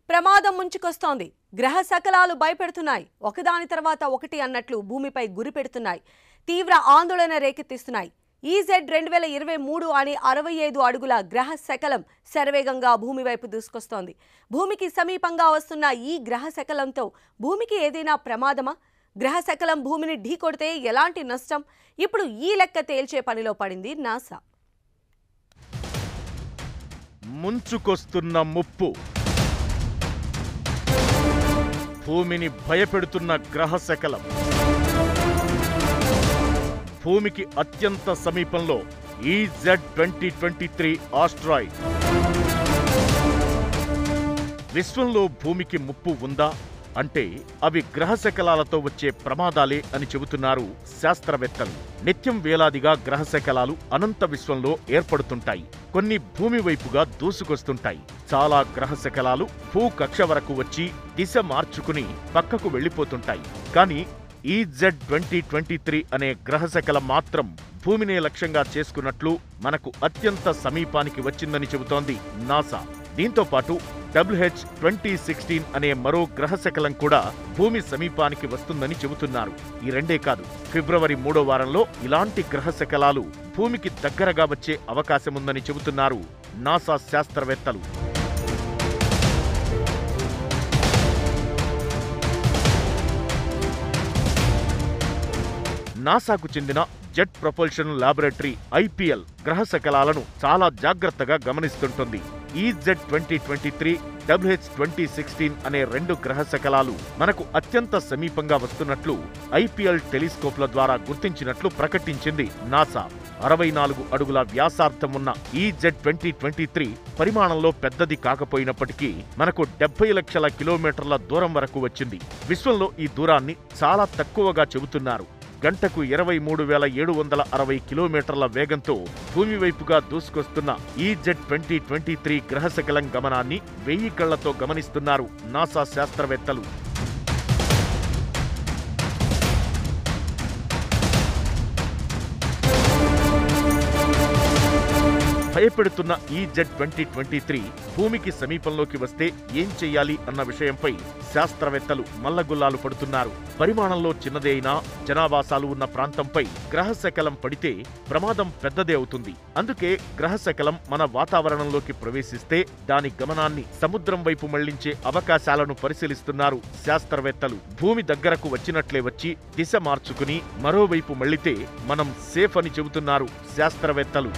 ప్రమాదం ముంచుకొస్తోంది. గ్రహ శకలాలు భయపెడుతున్నాయి. ఒకదాని తర్వాత ఒకటి అన్నట్లు భూమిపై గురిపెడుతున్నాయి. తీవ్ర ఆందోళన రేకెత్తిస్తున్నాయి. EZ 2023 అని 65 అడుగుల గ్రహ శకలం శరవేగంగా భూమి వైపు దూసుకొస్తోంది. భూమికి సమీపంగా వస్తున్న ఈ గ్రహ శకలంతో భూమికి ఏదైనా ప్రమాదమా? గ్రహ శకలం భూమిని ఢీకొడితే ఎలాంటి నష్టం? ఇప్పుడు ఈ లెక్క తేల్చే పనిలో పడింది నాసా. ముంచుకొస్తున్న ముప్పు, భూమిని భయపెడుతున్న గ్రహ శకలం, భూమికి అత్యంత సమీపంలో EZ 2023 ఆస్ట్రాయిడ్. విశ్వంలో భూమికి ముప్పు ఉందా అంటే అవి గ్రహ శకలాలతో వచ్చే ప్రమాదాలే అని చెబుతున్నారు శాస్త్రవేత్తలు. నిత్యం వేలాదిగా గ్రహ శకలాలు అనంత విశ్వంలో ఏర్పడుతుంటాయి. కొన్ని భూమి వైపుగా దూసుకొస్తుంటాయి. చాలా గ్రహ శకలాలు భూకక్ష వరకు వచ్చి దిశ మార్చుకుని పక్కకు వెళ్లిపోతుంటాయి. కానీ EZ 2023 అనే గ్రహశకలం మాత్రం భూమినే లక్ష్యంగా చేసుకున్నట్లు మనకు అత్యంత సమీపానికి వచ్చిందని చెబుతోంది నాసా. దీంతో పాటు WH-2016 అనే మరో గ్రహశకలం కూడా భూమి సమీపానికి వస్తుందని చెబుతున్నారు. ఈ రెండే కాదు, ఫిబ్రవరి 3వ వారంలో ఇలాంటి గ్రహశకలాలు భూమికి దగ్గరగా వచ్చే అవకాశముందని చెబుతున్నారు నాసా శాస్త్రవేత్తలు. నాసాకు చెందిన జెట్ ప్రొపల్షన్ ల్యాబొరేటరీ IPL గ్రహ శకలాలను చాలా జాగ్రత్తగా గమనిస్తుంటుంది. EZ 2023, WH-2016 అనే రెండు గ్రహ శకలాలు మనకు అత్యంత సమీపంగా వస్తున్నట్లు IPL టెలిస్కోప్ల ద్వారా గుర్తించినట్లు ప్రకటించింది నాసా. 64 అడుగుల వ్యాసార్థం ఉన్న EZ 2023 పరిమాణంలో పెద్దది కాకపోయినప్పటికీ మనకు 70 లక్షల కిలోమీటర్ల దూరం వరకు వచ్చింది. విశ్వంలో ఈ దూరాన్ని చాలా తక్కువగా చెబుతున్నారు. గంటకు 23,760 కిలోమీటర్ల వేగంతో భూమి వైపుగా దూసుకొస్తున్న EZ 2023 గ్రహశకలం గమనాన్ని 1000 కళ్లతో గమనిస్తున్నారు నాసా శాస్త్రవేత్తలు. భయపెడుతున్న EZ 2023 భూమికి సమీపంలోకి వస్తే ఏం చెయ్యాలి అన్న విషయంపై శాస్త్రవేత్తలు మల్లగుల్లాలు పడుతున్నారు. పరిమాణంలో చిన్నదే అయినా జనావాసాలు ఉన్న ప్రాంతంపై గ్రహశకలం పడితే ప్రమాదం పెద్దదే అవుతుంది. అందుకే గ్రహశకలం మన వాతావరణంలోకి ప్రవేశిస్తే దాని గమనాన్ని సముద్రం వైపు మళ్లించే అవకాశాలను పరిశీలిస్తున్నారు శాస్త్రవేత్తలు. భూమి దగ్గరకు వచ్చినట్లే వచ్చి దిశ మార్చుకుని మరోవైపు మళ్లితే మనం సేఫ్ అని చెబుతున్నారు శాస్త్రవేత్తలు.